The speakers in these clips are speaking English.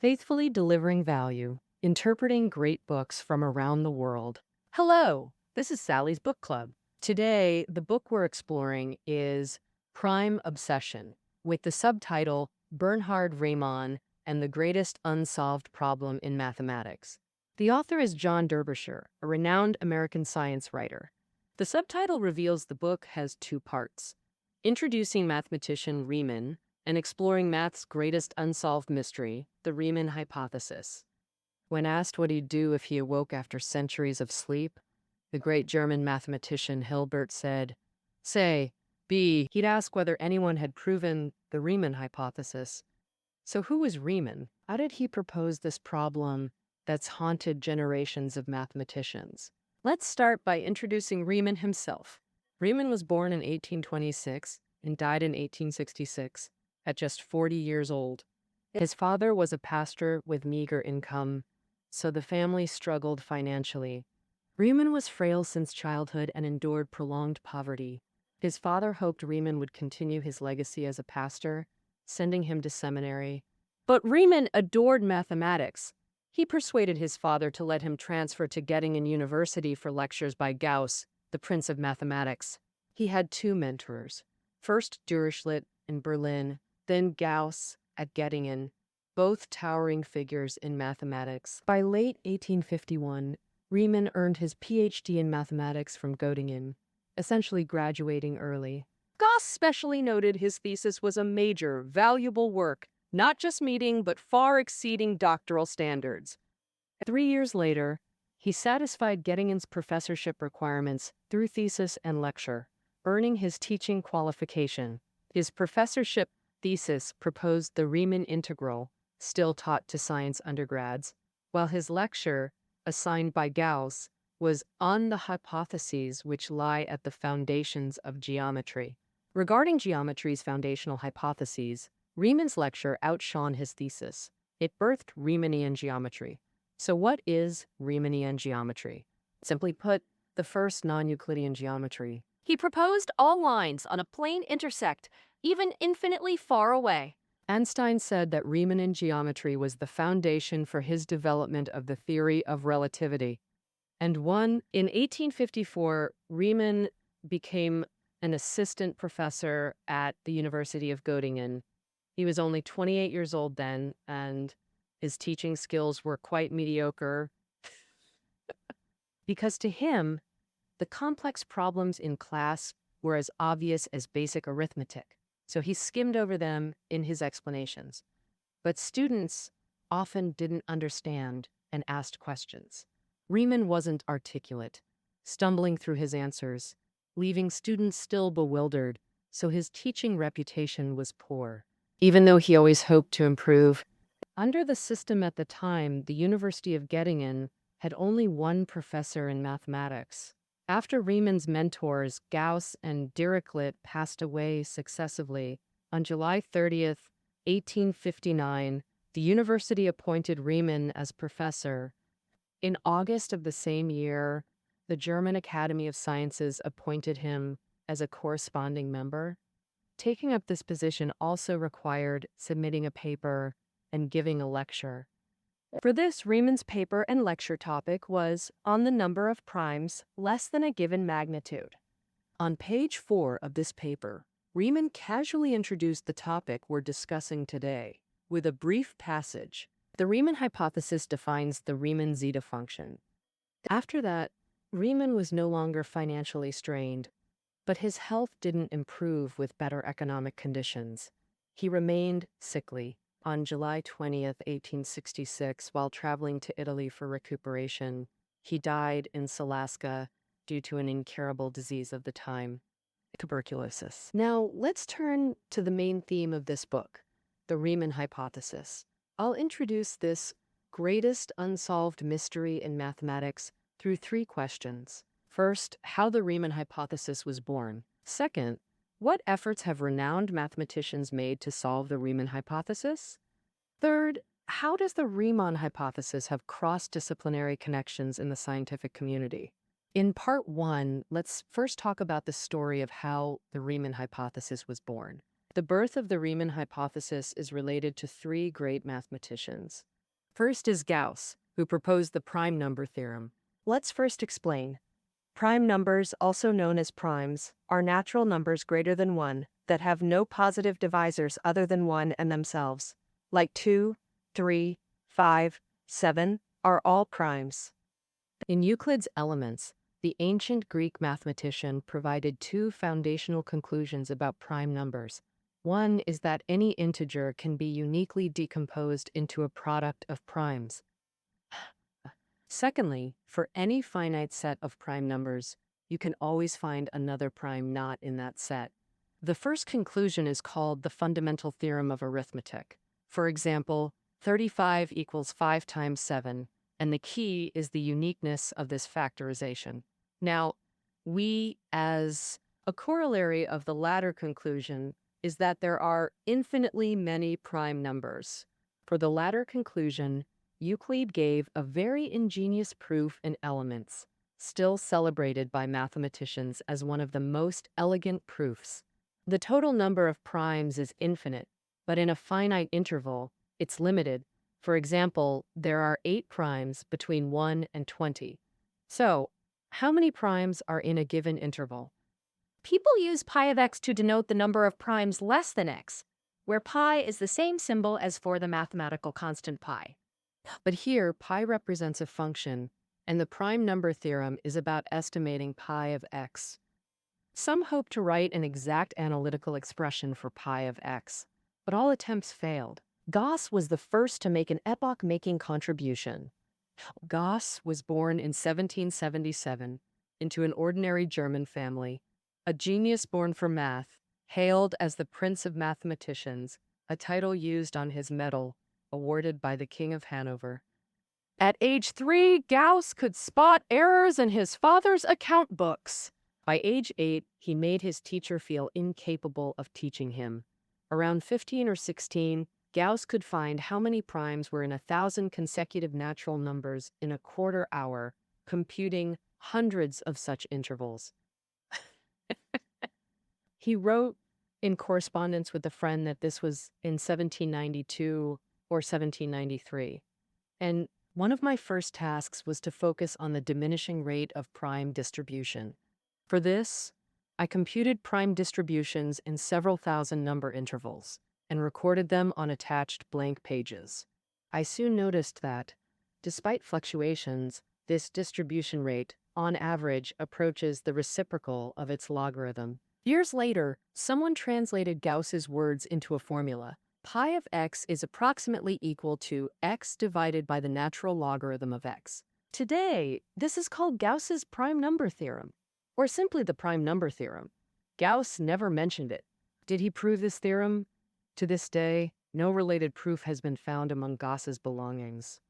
Faithfully delivering value, interpreting great books from around the world. Hello, this is Sally's Book Club. Today, the book we're exploring is Prime Obsession, with the subtitle Bernhard Riemann and the Greatest Unsolved Problem in Mathematics. The author is John Derbyshire, a renowned American science writer. The subtitle reveals the book has two parts: introducing mathematician Riemann and exploring math's greatest unsolved mystery, the Riemann Hypothesis. When asked what he'd do if he awoke after centuries of sleep, the great German mathematician Hilbert said, "Say, B." He'd ask whether anyone had proven the Riemann hypothesis. So who was Riemann? How did he propose this problem that's haunted generations of mathematicians? Let's start by introducing Riemann himself. Riemann was born in 1826 and died in 1866 at just 40 years old. His father was a pastor with meager income, so the family struggled financially. Riemann was frail since childhood and endured prolonged poverty. His father hoped Riemann would continue his legacy as a pastor, sending him to seminary. But Riemann adored mathematics. He persuaded his father to let him transfer to Göttingen University for lectures by Gauss, the Prince of Mathematics. He had two mentors, first Dirichlet in Berlin, then Gauss at Göttingen, both towering figures in mathematics. By late 1851, Riemann earned his PhD in mathematics from Göttingen, essentially graduating early. Gauss specially noted his thesis was a major, valuable work, not just meeting but far exceeding doctoral standards. 3 years later, he satisfied Göttingen's professorship requirements through thesis and lecture, earning his teaching qualification. His professorship thesis proposed the Riemann integral, still taught to science undergrads, while his lecture, assigned by Gauss, was on the hypotheses which lie at the foundations of geometry. Regarding geometry's foundational hypotheses, Riemann's lecture outshone his thesis. It birthed Riemannian geometry. So what is Riemannian geometry? Simply put, the first non-Euclidean geometry. He proposed all lines on a plane intersect, even infinitely far away. Einstein said that Riemannian geometry was the foundation for his development of the theory of relativity. And in 1854, Riemann became an assistant professor at the University of Göttingen. He was only 28 years old then, and his teaching skills were quite mediocre. Because to him, the complex problems in class were as obvious as basic arithmetic, so he skimmed over them in his explanations. But students often didn't understand and asked questions. Riemann wasn't articulate, stumbling through his answers, leaving students still bewildered, so his teaching reputation was poor, even though he always hoped to improve. Under the system at the time, the University of Göttingen had only one professor in mathematics. After Riemann's mentors, Gauss and Dirichlet, passed away successively, on July 30th, 1859, the university appointed Riemann as professor. In August of the same year, the German Academy of Sciences appointed him as a corresponding member. Taking up this position also required submitting a paper and giving a lecture. For this, Riemann's paper and lecture topic was on the number of primes less than a given magnitude. On page 4 of this paper, Riemann casually introduced the topic we're discussing today with a brief passage. The Riemann hypothesis defines the Riemann zeta function. After that, Riemann was no longer financially strained, but his health didn't improve with better economic conditions. He remained sickly. On July 20th, 1866, while traveling to Italy for recuperation, he died in Salaska due to an incurable disease of the time, tuberculosis. Now, let's turn to the main theme of this book, the Riemann hypothesis. I'll introduce this greatest unsolved mystery in mathematics through 3 questions. First, how the Riemann hypothesis was born. Second, what efforts have renowned mathematicians made to solve the Riemann hypothesis? Third, how does the Riemann hypothesis have cross-disciplinary connections in the scientific community? In part 1, let's first talk about the story of how the Riemann hypothesis was born. The birth of the Riemann hypothesis is related to 3 great mathematicians: First is Gauss, who proposed the prime number theorem. Let's first explain. Prime numbers, also known as primes, are natural numbers greater than 1 that have no positive divisors other than 1 and themselves, like 2, 3, 5, 7, are all primes. In Euclid's Elements, the ancient Greek mathematician provided two foundational conclusions about prime numbers. One is that any integer can be uniquely decomposed into a product of primes. Secondly, for any finite set of prime numbers, you can always find another prime not in that set. The first conclusion is called the fundamental theorem of arithmetic. For example, 35 equals 5 times 7, and the key is the uniqueness of this factorization. Now, as a corollary of the latter conclusion is that there are infinitely many prime numbers. For the latter conclusion, Euclid gave a very ingenious proof in Elements, still celebrated by mathematicians as one of the most elegant proofs. The total number of primes is infinite, but in a finite interval, it's limited. For example, there are 8 primes between 1 and 20. So, how many primes are in a given interval? People use pi of x to denote the number of primes less than x, where pi is the same symbol as for the mathematical constant pi. But here, pi represents a function, and the prime number theorem is about estimating pi of x. Some hope to write an exact analytical expression for pi of x, but all attempts failed. Gauss was the first to make an epoch-making contribution. Gauss was born in 1777 into an ordinary German family, a genius born for math, hailed as the Prince of Mathematicians, a title used on his medal, awarded by the King of Hanover. At age 3, Gauss could spot errors in his father's account books. By age 8, he made his teacher feel incapable of teaching him. Around 15 or 16, Gauss could find how many primes were in 1,000 consecutive natural numbers in a quarter hour, computing hundreds of such intervals. He wrote in correspondence with a friend that this was in 1792 or 1793. And one of my first tasks was to focus on the diminishing rate of prime distribution. For this, I computed prime distributions in several thousand number intervals and recorded them on attached blank pages. I soon noticed that, despite fluctuations, this distribution rate, on average, approaches the reciprocal of its logarithm. Years later, someone translated Gauss's words into a formula. Pi of x is approximately equal to x divided by the natural logarithm of x. Today, this is called Gauss's prime number theorem, or simply the prime number theorem. Gauss never mentioned it. Did he prove this theorem? To this day, no related proof has been found among Gauss's belongings.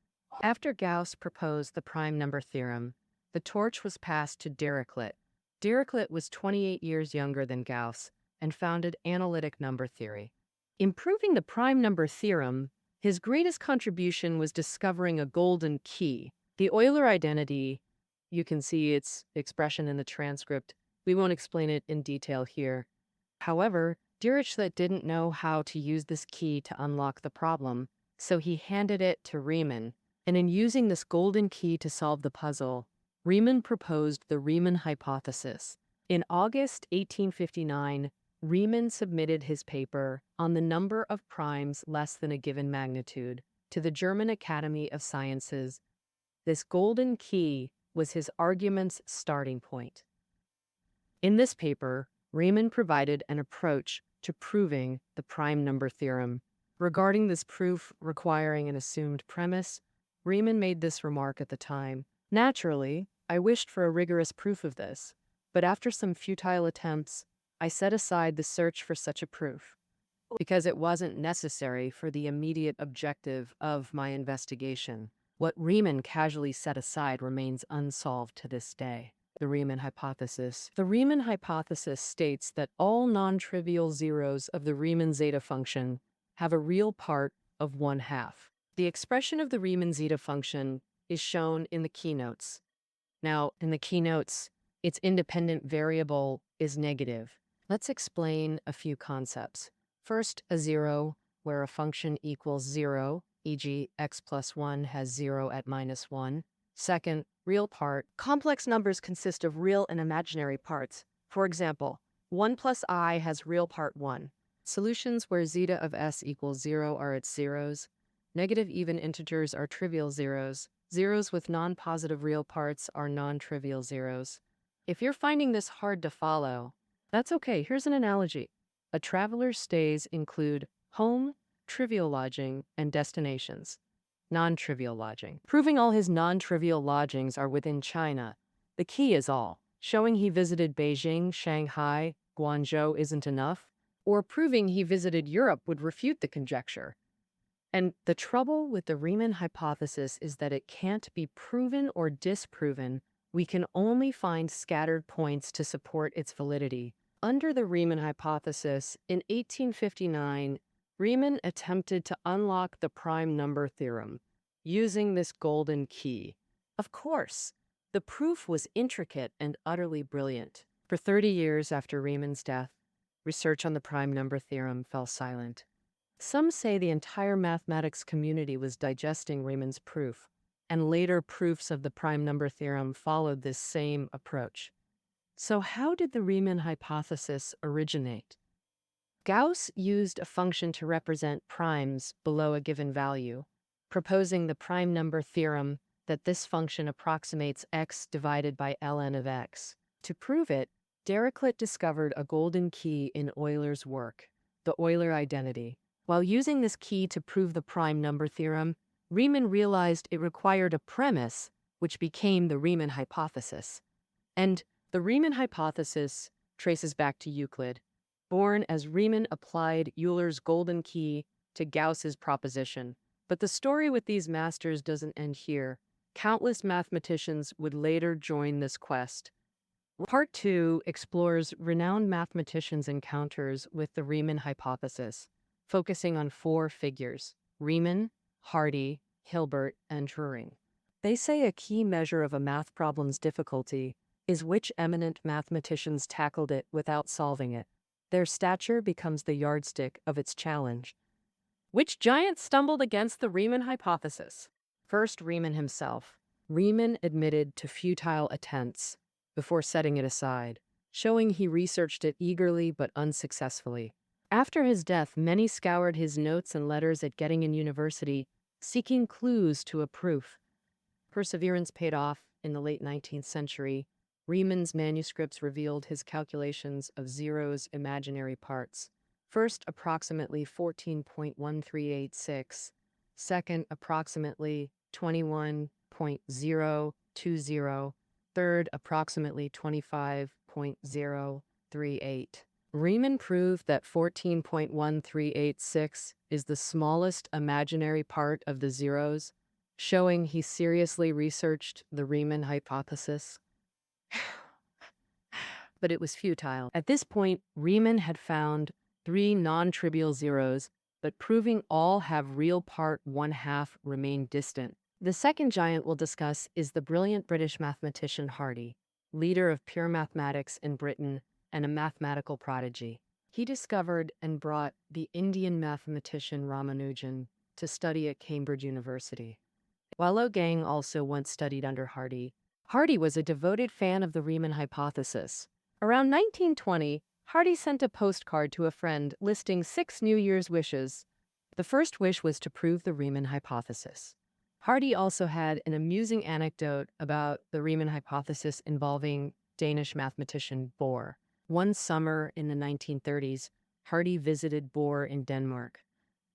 After Gauss proposed the prime number theorem, the torch was passed to Dirichlet. Dirichlet was 28 years younger than Gauss and founded analytic number theory. In proving the prime number theorem, his greatest contribution was discovering a golden key. The Euler identity, you can see its expression in the transcript. We won't explain it in detail here. However, Dirichlet didn't know how to use this key to unlock the problem, so he handed it to Riemann. And in using this golden key to solve the puzzle, Riemann proposed the Riemann Hypothesis. In August 1859, Riemann submitted his paper on the number of primes less than a given magnitude to the German Academy of Sciences. This golden key was his argument's starting point. In this paper, Riemann provided an approach to proving the prime number theorem. Regarding this proof requiring an assumed premise, Riemann made this remark at the time. Naturally, I wished for a rigorous proof of this, but after some futile attempts, I set aside the search for such a proof, because it wasn't necessary for the immediate objective of my investigation. What Riemann casually set aside remains unsolved to this day. The Riemann hypothesis. The Riemann hypothesis states that all non-trivial zeros of the Riemann zeta function have a real part of 1/2. The expression of the Riemann zeta function is shown in the keynotes. Now, in the keynotes, its independent variable is negative. Let's explain a few concepts. First, a zero, where a function equals 0, e.g., x plus 1 has 0 at minus 1. Second, real part. Complex numbers consist of real and imaginary parts. For example, 1 plus I has real part 1. Solutions where zeta of s equals 0 are its zeros. Negative even integers are trivial zeros. Zeros with non-positive real parts are non-trivial zeros. If you're finding this hard to follow, that's okay. Here's an analogy. A traveler's stays include home, trivial lodging, and destinations. Non-trivial lodging. Proving all his non-trivial lodgings are within China. The key is all. Showing he visited Beijing, Shanghai, Guangzhou isn't enough, or proving he visited Europe would refute the conjecture. And the trouble with the Riemann hypothesis is that it can't be proven or disproven. We can only find scattered points to support its validity. Under the Riemann hypothesis, in 1859, Riemann attempted to unlock the prime number theorem using this golden key. Of course, the proof was intricate and utterly brilliant. For 30 years after Riemann's death, research on the prime number theorem fell silent. Some say the entire mathematics community was digesting Riemann's proof, and later proofs of the prime number theorem followed this same approach. So how did the Riemann hypothesis originate? Gauss used a function to represent primes below a given value, proposing the prime number theorem that this function approximates x divided by ln of x. To prove it, Dirichlet discovered a golden key in Euler's work, the Euler identity. While using this key to prove the prime number theorem, Riemann realized it required a premise, which became the Riemann hypothesis. And the Riemann hypothesis traces back to Euclid, born as Riemann applied Euler's golden key to Gauss's proposition. But the story with these masters doesn't end here. Countless mathematicians would later join this quest. Part 2 explores renowned mathematicians' encounters with the Riemann hypothesis, focusing on 4 figures: Riemann, Hardy, Hilbert, and Turing. They say a key measure of a math problem's difficulty is which eminent mathematicians tackled it without solving it. Their stature becomes the yardstick of its challenge. Which giant stumbled against the Riemann hypothesis? First, Riemann himself. Riemann admitted to futile attempts before setting it aside, showing he researched it eagerly but unsuccessfully. After his death, many scoured his notes and letters at Göttingen University, seeking clues to a proof. Perseverance paid off in the late 19th century. Riemann's manuscripts revealed his calculations of zeros' imaginary parts. First, approximately 14.1386. Second, approximately 21.020. Third, approximately 25.038. Riemann proved that 14.1386 is the smallest imaginary part of the zeros, showing he seriously researched the Riemann hypothesis. But it was futile. At this point, Riemann had found 3 non-trivial zeros, but proving all have real part 1/2 remained distant. The second giant we'll discuss is the brilliant British mathematician Hardy, leader of pure mathematics in Britain and a mathematical prodigy. He discovered and brought the Indian mathematician Ramanujan to study at Cambridge University. Wolfgang also once studied under Hardy. Hardy was a devoted fan of the Riemann hypothesis. Around 1920, Hardy sent a postcard to a friend listing 6 New Year's wishes. The first wish was to prove the Riemann hypothesis. Hardy also had an amusing anecdote about the Riemann hypothesis involving Danish mathematician Bohr. One summer in the 1930s, Hardy visited Bohr in Denmark.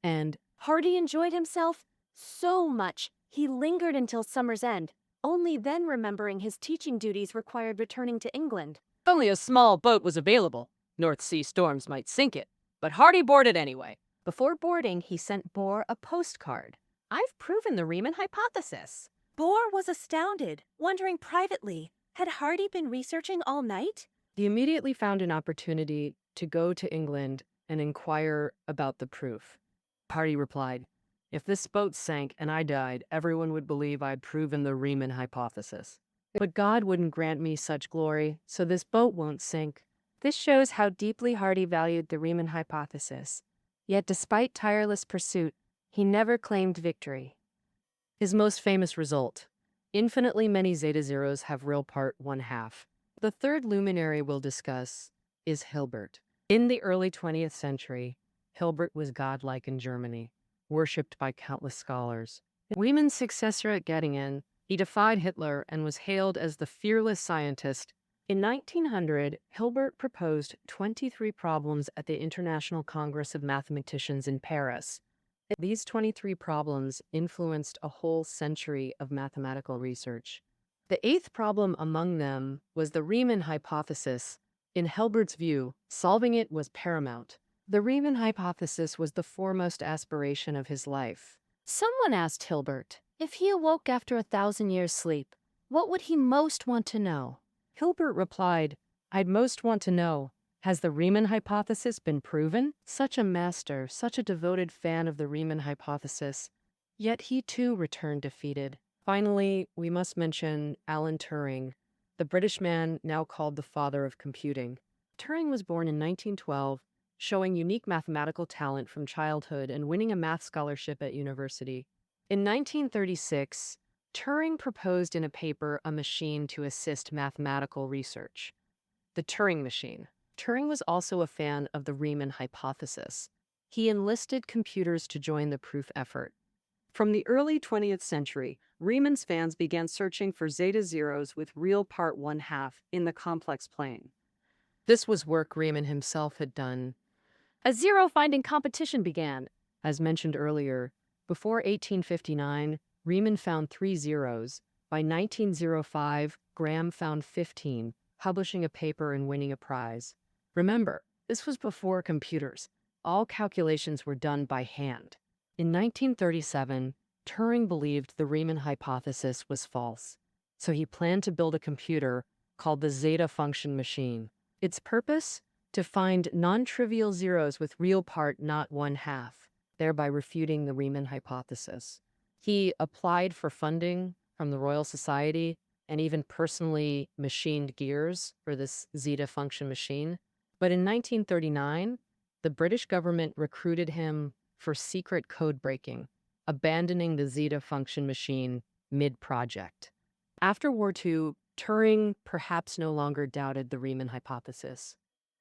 And Hardy enjoyed himself so much, he lingered until summer's end, only then remembering his teaching duties required returning to England. only a small boat was available. North Sea storms might sink it, but Hardy boarded anyway. Before boarding, he sent Bohr a postcard. "I've proven the Riemann hypothesis." Bohr was astounded, wondering privately, had Hardy been researching all night? He immediately found an opportunity to go to England and inquire about the proof. Hardy replied, "If this boat sank and I died, everyone would believe I'd proven the Riemann hypothesis. But God wouldn't grant me such glory, so this boat won't sink." This shows how deeply Hardy valued the Riemann hypothesis. Yet despite tireless pursuit, He never claimed victory. His most famous result: infinitely many zeta zeros have real part 1/2. The third luminary we'll discuss is Hilbert. In the early 20th century, Hilbert was godlike in Germany, worshipped by countless scholars. Riemann's successor at Göttingen, he defied Hitler and was hailed as the fearless scientist. In 1900, Hilbert proposed 23 problems at the International Congress of Mathematicians in Paris. These 23 problems influenced a whole century of mathematical research. The eighth problem among them was the Riemann hypothesis. In Hilbert's view, solving it was paramount. The Riemann hypothesis was the foremost aspiration of his life. Someone asked Hilbert, if he awoke after 1,000 years' sleep, what would he most want to know? Hilbert replied, "I'd most want to know, has the Riemann hypothesis been proven?" Such a master, such a devoted fan of the Riemann hypothesis. Yet he too returned defeated. Finally, we must mention Alan Turing, the British man now called the father of computing. Turing was born in 1912, showing unique mathematical talent from childhood and winning a math scholarship at university. In 1936, Turing proposed in a paper a machine to assist mathematical research, the Turing machine. Turing was also a fan of the Riemann hypothesis. He enlisted computers to join the proof effort. From the early 20th century, Riemann's fans began searching for zeta zeros with real part 1/2 in the complex plane. This was work Riemann himself had done. A zero-finding competition began. As mentioned earlier, before 1859, Riemann found 3 zeros. By 1905, Graham found 15, publishing a paper and winning a prize. Remember, this was before computers. All calculations were done by hand. In 1937, Turing believed the Riemann hypothesis was false, so he planned to build a computer called the zeta function machine. Its purpose? To find non-trivial zeros with real part not 1/2, thereby refuting the Riemann hypothesis. He applied for funding from the Royal Society and even personally machined gears for this zeta function machine. But in 1939, the British government recruited him for secret code breaking, abandoning the zeta function machine mid-project. After War II, Turing perhaps no longer doubted the Riemann hypothesis.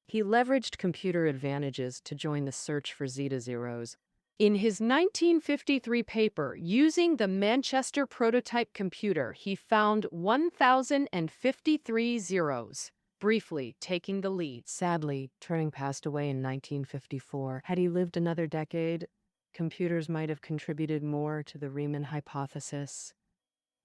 He leveraged computer advantages to join the search for zeta zeros. In his 1953 paper, using the Manchester prototype computer, he found 1,053 zeros, briefly taking the lead. Sadly, Turing passed away in 1954. Had he lived another decade, computers might have contributed more to the Riemann hypothesis.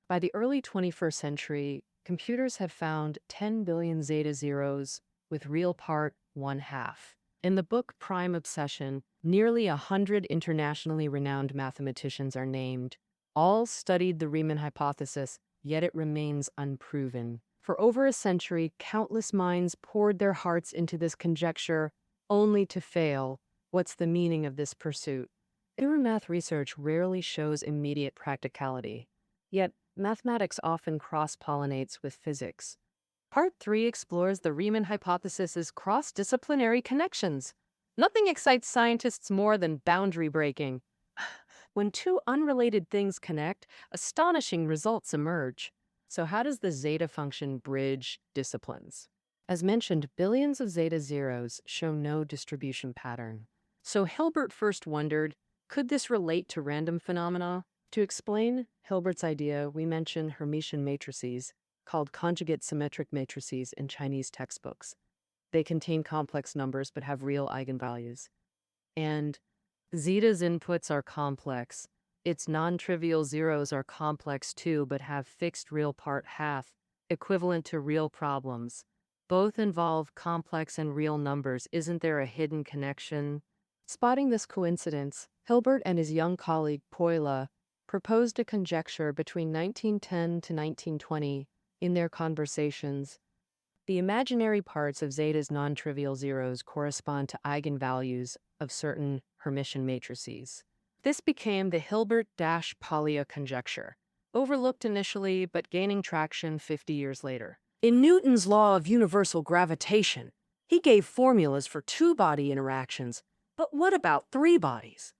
By the early 21st century, computers have found 10 billion zeta zeros with real part 1/2. In the book Prime Obsession, nearly 100 internationally renowned mathematicians are named. All studied the Riemann hypothesis, yet it remains unproven. For over a century, countless minds poured their hearts into this conjecture, only to fail. What's the meaning of this pursuit? Pure math research rarely shows immediate practicality, yet mathematics often cross-pollinates with physics. Part 3 explores the Riemann hypothesis's cross-disciplinary connections. Nothing excites scientists more than boundary breaking. When two unrelated things connect, astonishing results emerge. So how does the zeta function bridge disciplines? As mentioned, billions of zeta zeros show no distribution pattern. So Hilbert first wondered, could this relate to random phenomena? To explain Hilbert's idea, we mention Hermitian matrices, called conjugate symmetric matrices in Chinese textbooks. They contain complex numbers but have real eigenvalues. And zeta's inputs are complex. Its non-trivial zeros are complex too but have fixed real part 1/2, equivalent to real problems. Both involve complex and real numbers. Isn't there a hidden connection? Spotting this coincidence, Hilbert and his young colleague Poyle proposed a conjecture between 1910 to 1920 in their conversations. The imaginary parts of zeta's non-trivial zeros correspond to eigenvalues of certain Hermitian matrices. This became the Hilbert-Polya conjecture, overlooked initially but gaining traction 50 years later. In Newton's law of universal gravitation, he gave formulas for two-body interactions, but what about three bodies?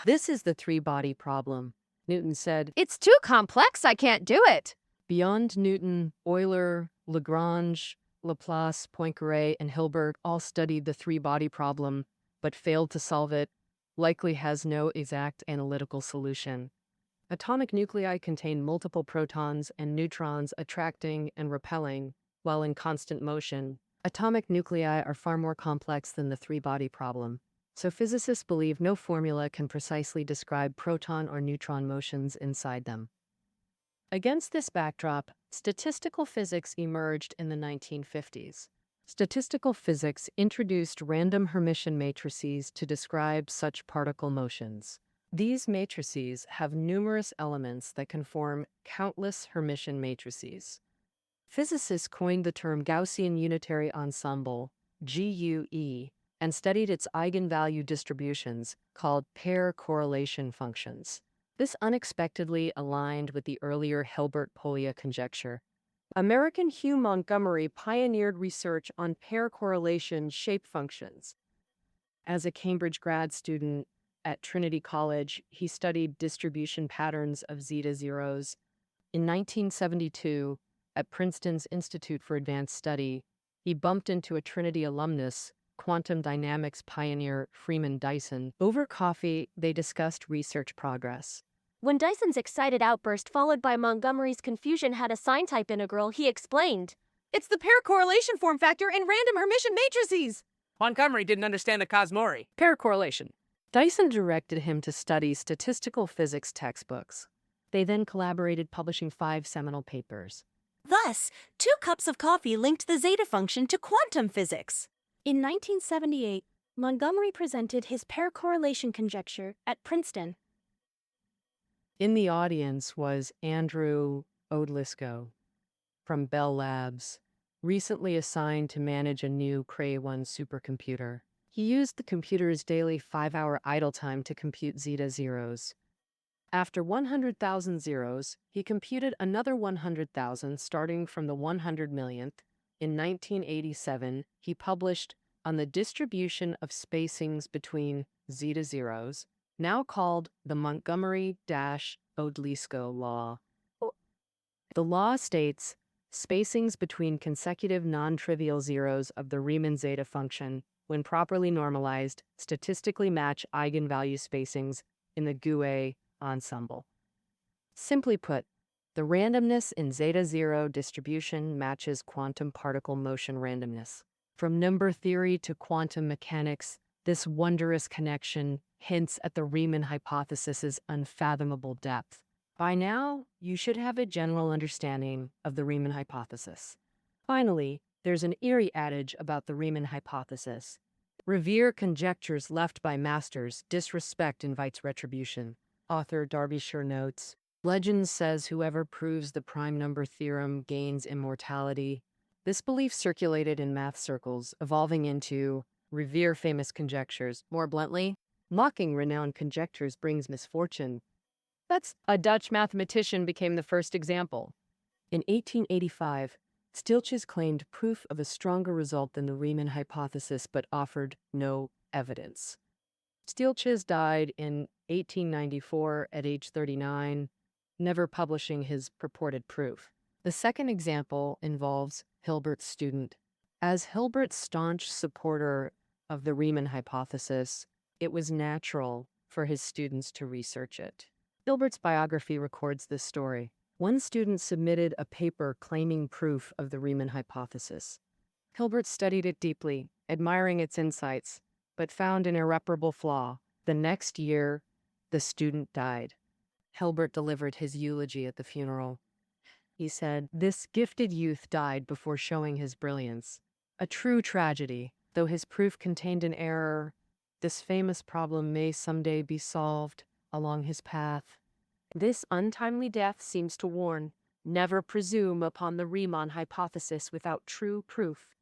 This is the three-body problem. Newton said, It's too complex, I can't do it. beyond Newton, Euler, Lagrange, Laplace, Poincaré, and Hilbert all studied the three-body problem, but failed to solve it, likely has no exact analytical solution. Atomic nuclei contain multiple protons and neutrons attracting and repelling while in constant motion. Atomic nuclei are far more complex than the three-body problem, so physicists believe no formula can precisely describe proton or neutron motions inside them. Against this backdrop, statistical physics emerged in the 1950s. Statistical physics introduced random Hermitian matrices to describe such particle motions. These matrices have numerous elements that can form countless Hermitian matrices. Physicists coined the term Gaussian unitary ensemble, GUE, and studied its eigenvalue distributions, called pair correlation functions. This unexpectedly aligned with the earlier Hilbert-Polya conjecture. American Hugh Montgomery pioneered research on pair correlation shape functions. As a Cambridge grad student at Trinity College, he studied distribution patterns of zeta zeros. In 1972, at Princeton's Institute for Advanced Study, he bumped into a Trinity alumnus, quantum dynamics pioneer Freeman Dyson. Over coffee, they discussed research progress. When Dyson's excited outburst followed by Montgomery's confusion had a sign-type integral, he explained, It's the pair correlation form factor in random Hermitian matrices. Montgomery didn't understand the cosmori. Pair correlation. Dyson directed him to study statistical physics textbooks. They then collaborated, publishing 5 seminal papers. Thus, 2 cups of coffee linked the zeta function to quantum physics. In 1978, Montgomery presented his pair correlation conjecture at Princeton. In the audience was Andrew Odlyzko from Bell Labs, recently assigned to manage a new Cray 1 supercomputer. He used the computer's daily 5-hour idle time to compute zeta zeros. After 100,000 zeros, he computed another 100,000 starting from the 100 millionth. In 1987, he published on the distribution of spacings between zeta zeros, now called the Montgomery-Odlyzko law. The law states spacings between consecutive non-trivial zeros of the Riemann zeta function, when properly normalized, statistically match eigenvalue spacings in the GUE ensemble. Simply put, the randomness in zeta zero distribution matches quantum particle motion randomness. From number theory to quantum mechanics, this wondrous connection hints at the Riemann hypothesis's unfathomable depth. By now, you should have a general understanding of the Riemann hypothesis. Finally, there's an eerie adage about the Riemann hypothesis. Revere conjectures left by masters, disrespect invites retribution. Author Derbyshire notes, legend says whoever proves the prime number theorem gains immortality. This belief circulated in math circles, evolving into revere famous conjectures. More bluntly, mocking renowned conjectures brings misfortune. That's a Dutch mathematician became the first example. In 1885, Stieltjes claimed proof of a stronger result than the Riemann hypothesis but offered no evidence. Stieltjes died in 1894 at age 39, never publishing his purported proof. The second example involves Hilbert's student. As Hilbert's staunch supporter of the Riemann hypothesis, it was natural for his students to research it. Hilbert's biography records this story. One student submitted a paper claiming proof of the Riemann hypothesis. Hilbert studied it deeply, admiring its insights, but found an irreparable flaw. The next year, the student died. Hilbert delivered his eulogy at the funeral. He said, "This gifted youth died before showing his brilliance. A true tragedy. Though his proof contained an error, this famous problem may someday be solved along his path." This untimely death seems to warn, never presume upon the Riemann hypothesis without true proof.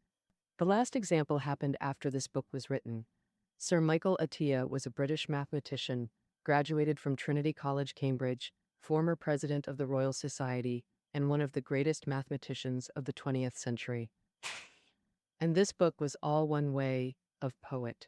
The last example happened after this book was written. Sir Michael Atiyah was a British mathematician, graduated from Trinity College, Cambridge, former president of the Royal Society, and one of the greatest mathematicians of the 20th century. And this book was all one way of poet.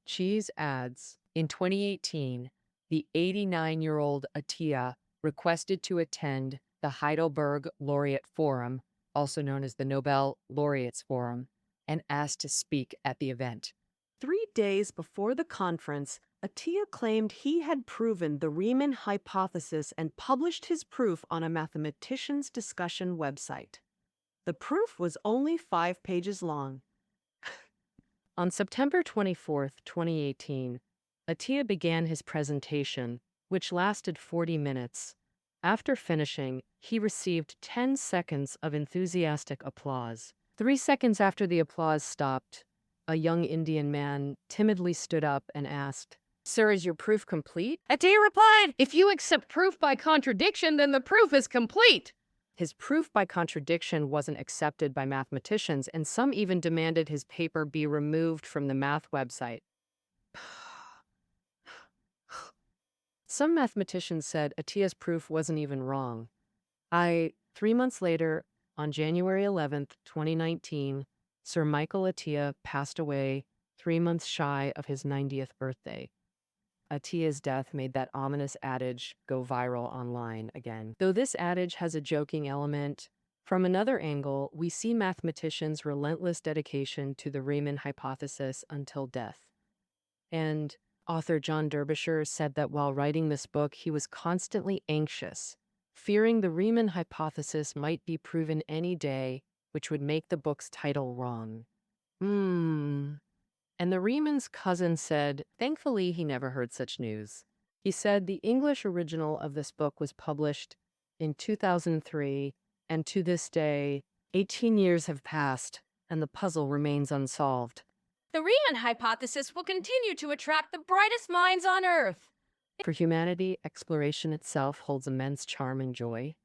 Cheese adds, In 2018, the 89-year-old Attia requested to attend the Heidelberg Laureate Forum, also known as the Nobel Laureates Forum, and asked to speak at the event. 3 days before the conference, Attia claimed he had proven the Riemann hypothesis and published his proof on a mathematician's discussion website. The proof was only 5 pages long. On September 24, 2018, Attia began his presentation, which lasted 40 minutes. After finishing, he received 10 seconds of enthusiastic applause. 3 seconds after the applause stopped, a young Indian man timidly stood up and asked, "Sir, is your proof complete?" Attia replied, "If you accept proof by contradiction, then the proof is complete." His proof by contradiction wasn't accepted by mathematicians, and some even demanded his paper be removed from the math website. Some mathematicians said Attia's proof wasn't even wrong. 3 months later, on January 11th, 2019, Sir Michael Attia passed away 3 months shy of his 90th birthday. Attia's death made that ominous adage go viral online again. Though this adage has a joking element, from another angle, we see mathematicians' relentless dedication to the Riemann hypothesis until death. And author John Derbyshire said that while writing this book, he was constantly anxious, fearing the Riemann hypothesis might be proven any day, which would make the book's title wrong. And the Riemann's cousin said, thankfully, he never heard such news. He said the English original of this book was published in 2003, and to this day, 18 years have passed, and the puzzle remains unsolved. The Riemann hypothesis will continue to attract the brightest minds on Earth. For humanity, exploration itself holds immense charm and joy.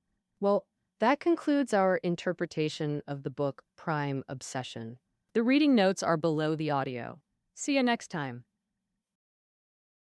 Well, that concludes our interpretation of the book Prime Obsession. The reading notes are below the audio. See you next time.